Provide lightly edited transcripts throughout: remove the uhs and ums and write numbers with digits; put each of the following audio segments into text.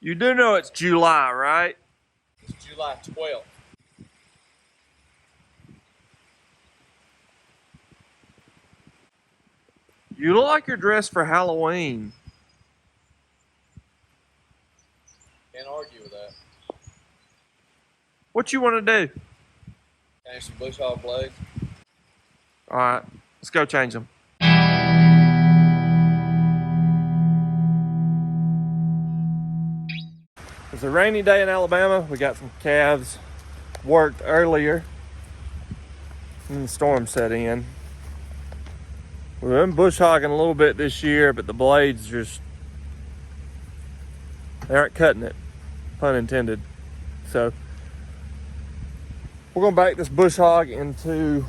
You do know it's July, right? It's July 12th. You look like you're dressed for Halloween. Can't argue with that. What you want to do? Change some bush hog blades. All right, let's go change them. It's a rainy day in Alabama. We got some calves worked earlier and the storm set in. We've been bush hogging a little bit this year, but the blades just, they aren't cutting it, pun intended. So we're gonna back this bush hog into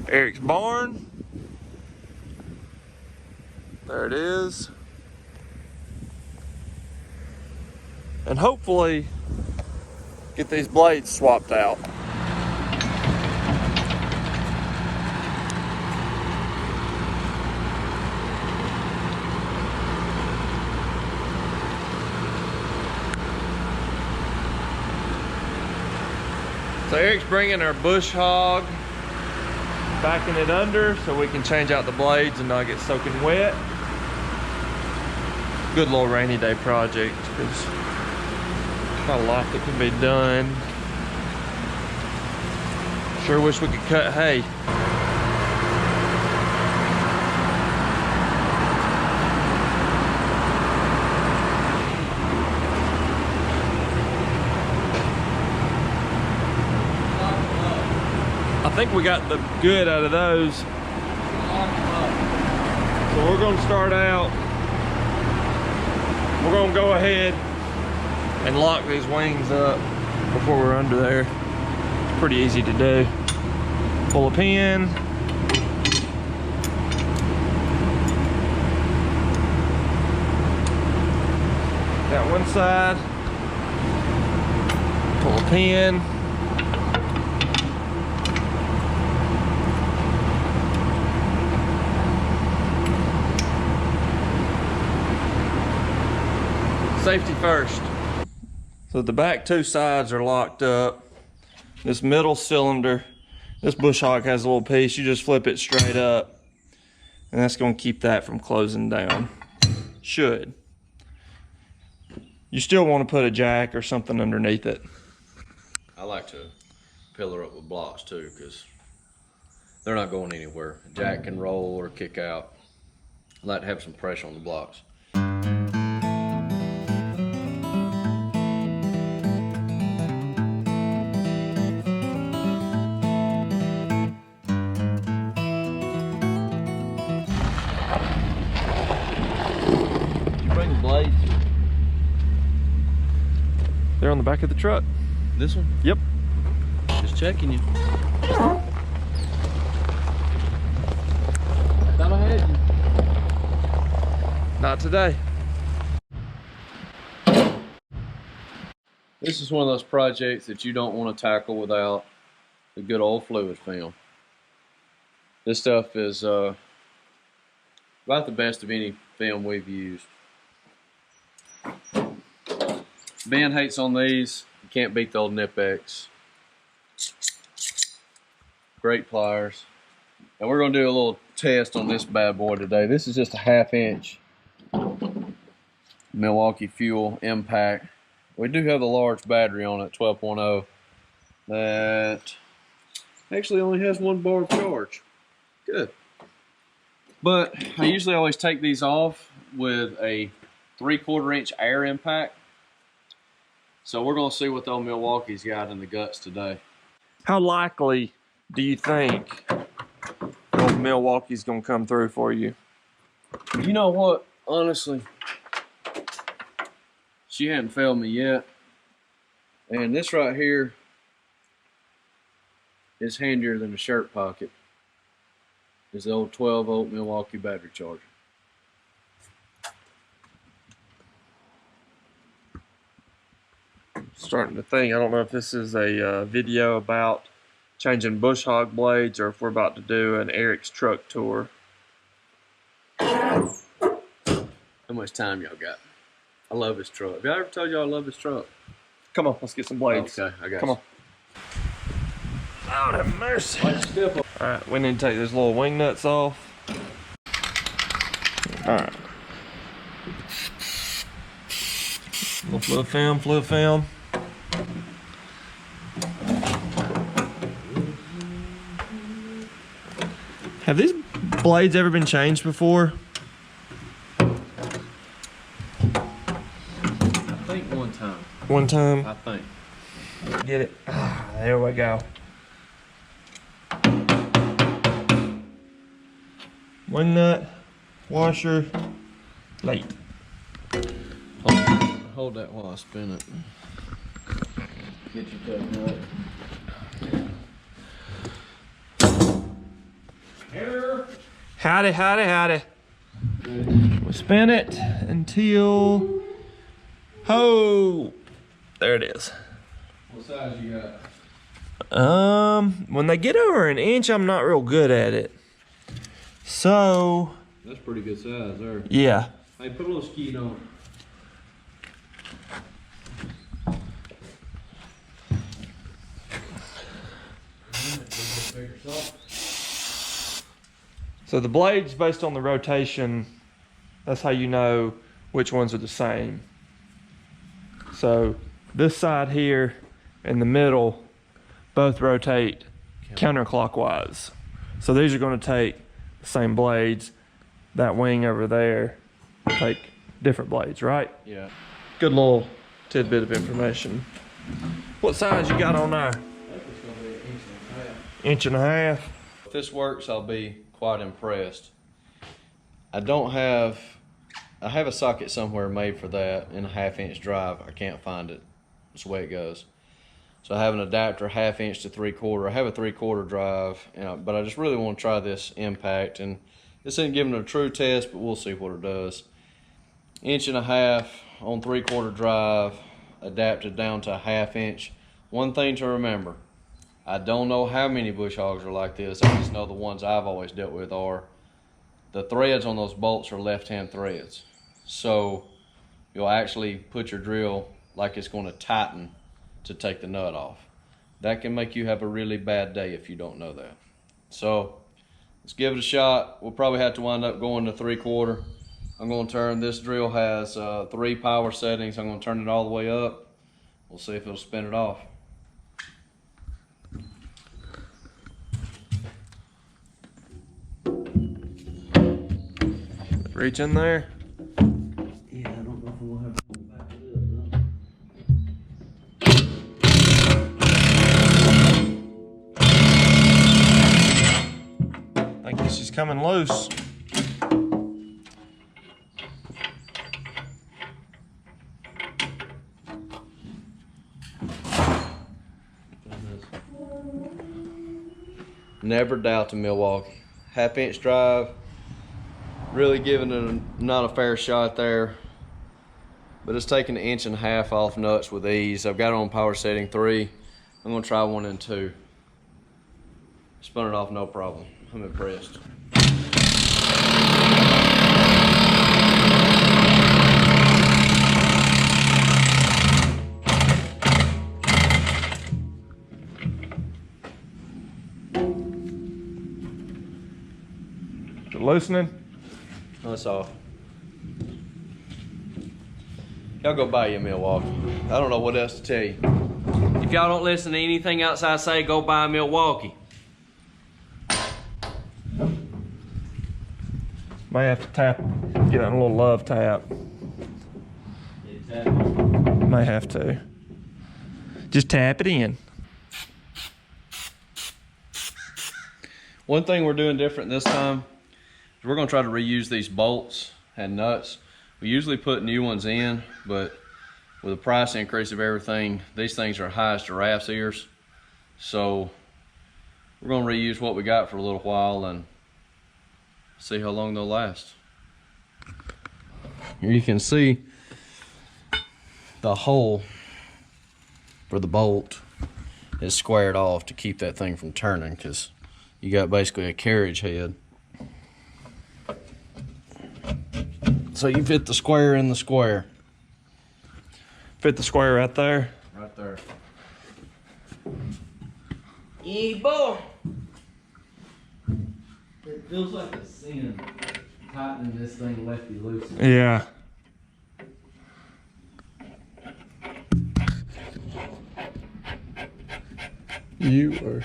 Eric's barn. There it is. And hopefully get these blades swapped out. So Eric's bringing our bush hog, backing it under so we can change out the blades and not get soaking wet. Good little rainy day project, because not a lot that can be done. Sure wish we could cut hay. I think we got the good out of those. So we're gonna start out, we're gonna go ahead and lock these wings up before we're under there. It's pretty easy to do. Pull a pin. Got one side. Pull a pin. Safety first. So the back two sides are locked up. This middle cylinder, this bush hog has a little piece. You just flip it straight up, and that's gonna keep that from closing down. Should. You still wanna put a jack or something underneath it. I like to pillar up with blocks too, because they're not going anywhere. A jack can roll or kick out. I like to have some pressure on the blocks. They're on the back of the truck. This one? Yep. Just checking you. Thought I had you. Not today. This is one of those projects that you don't want to tackle without the good old fluid film. This stuff is about the best of any film we've used. Ben hates on these. You can't beat the old Nip-X. Great pliers. And we're going to do a little test on this bad boy today. This is just a 1/2 inch Milwaukee fuel impact. We do have the large battery on it, 12.0, that actually only has 1 bar of charge. Good. But I usually always take these off with a 3/4 inch air impact. So we're going to see what the old Milwaukee's got in the guts today. How likely do you think old Milwaukee's gonna come through for you? You know what? Honestly, she hadn't failed me yet. And this right here is handier than a shirt pocket. It's the old 12-volt Milwaukee battery charger. Starting to think, I don't know if this is a video about changing bush hog blades or if we're about to do an Eric's truck tour. How much time y'all got? I love this truck. Have I ever told you I love this truck? Come on, let's get some blades. Okay, I got Come you. on. Lord have mercy. All Alright, we need to take those little wing nuts off. Alright. Little fluid film, fluid film. Have these blades ever been changed before? I think one time. One time? I think. Get it. Ah, there we go. Wing nut, washer, plate. Hold that while I spin it. Get your cut nut. Howdy, howdy, howdy. We spin it until, ho, there it is. What size you got? When they get over an inch, I'm not real good at it. So, That's pretty good size there. yeah. Hey, put a little skeet on it. So the blades, based on the rotation, that's how you know which ones are the same. So this side here and the middle both rotate counterclockwise. So these are going to take the same blades. That wing over there will take different blades, right? Yeah. Good little tidbit of information. What size you got on there? I think it's gonna be an Inch and a half. If this works, I'll be quite impressed. I have a socket somewhere made for that in a 1/2 inch drive. I can't find it. That's the way it goes. So I have an adapter 1/2 inch to 3/4. I have a 3/4 drive, but I just really want to try this impact. And this isn't giving it a true test, but we'll see what it does. 1.5 inch on 3/4 drive, adapted down to a 1/2 inch. One thing to remember, I don't know how many bush hogs are like this. I just know the ones I've always dealt with are the threads on those bolts are left-hand threads. So you'll actually put your drill like it's going to tighten to take the nut off. That can make you have a really bad day if you don't know that. So let's give it a shot. We'll probably have to wind up going to 3/4. I'm going to turn, this drill has 3 power settings. I'm going to turn it all the way up. We'll see if it'll spin it off. Reach in there. Yeah, I don't know if we'll have to back it up. I think this is coming loose. Never doubt the Milwaukee. 1/2 inch drive. Really giving it not a fair shot there. But it's taking 1.5 inches off nuts with ease. I've got it on power setting 3. I'm gonna try 1 and 2. Spun it off no problem. I'm impressed. Is it loosening? That's off. Y'all go buy you a Milwaukee. I don't know what else to tell you. If y'all don't listen to anything else I say, go buy a Milwaukee. May have to tap, get a little love tap. May have to. Just tap it in. One thing we're doing different this time is we're gonna try to reuse these bolts and nuts. We usually put new ones in, but with the price increase of everything, these things are high as giraffes' ears. So we're gonna reuse what we got for a little while and see how long they'll last. Here you can see the hole for the bolt is squared off to keep that thing from turning, because you got basically a carriage head. So you fit the square in the square. Fit the square right there. Right there. Yeah, boy. It feels like a sin tightening this thing lefty loose. Yeah. You are.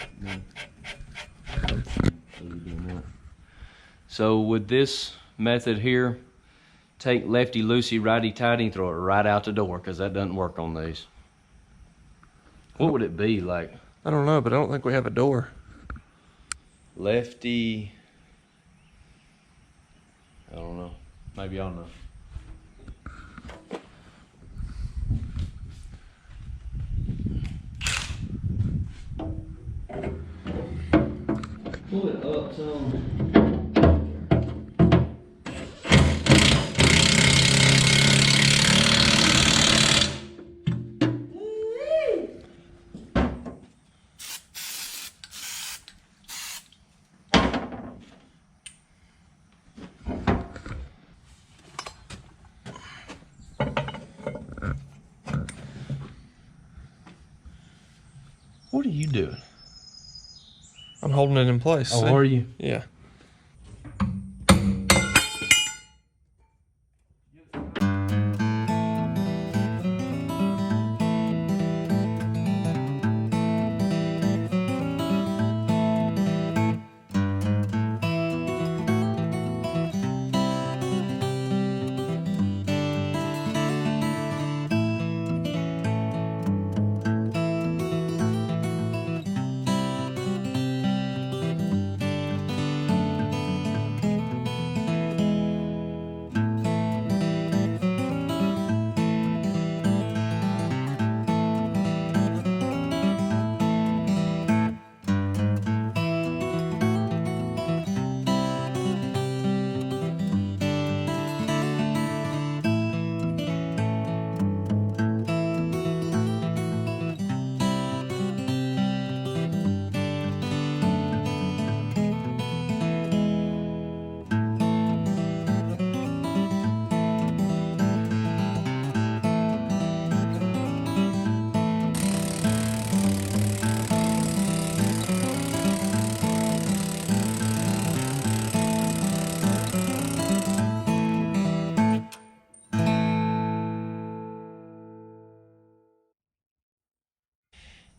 So with this method here, take lefty loosey, righty tighty, throw it right out the door, because that doesn't work on these. What would it be like? I don't know, but I don't think we have a door. Lefty, I don't know. Maybe y'all know. Pull it up some. What are you doing? I'm holding it in place. Oh, see? are you? Yeah.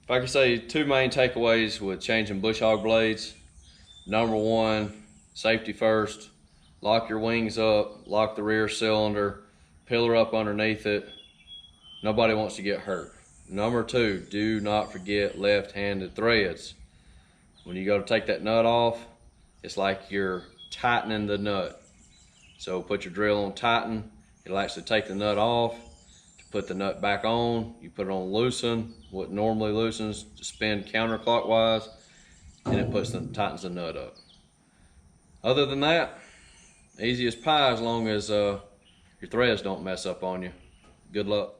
If I could say two main takeaways with changing bush hog blades. Number one, safety first. Lock your wings up, lock the rear cylinder, pillar up underneath it. Nobody wants to get hurt. Number two, do not forget left-handed threads. When you go to take that nut off, it's like you're tightening the nut. So put your drill on tighten, it'll actually take the nut off. To put the nut back on, you put it on loosen. What normally loosens to spin counterclockwise, and it tightens the nut up. Other than that, easy as pie as long as your threads don't mess up on you. Good luck.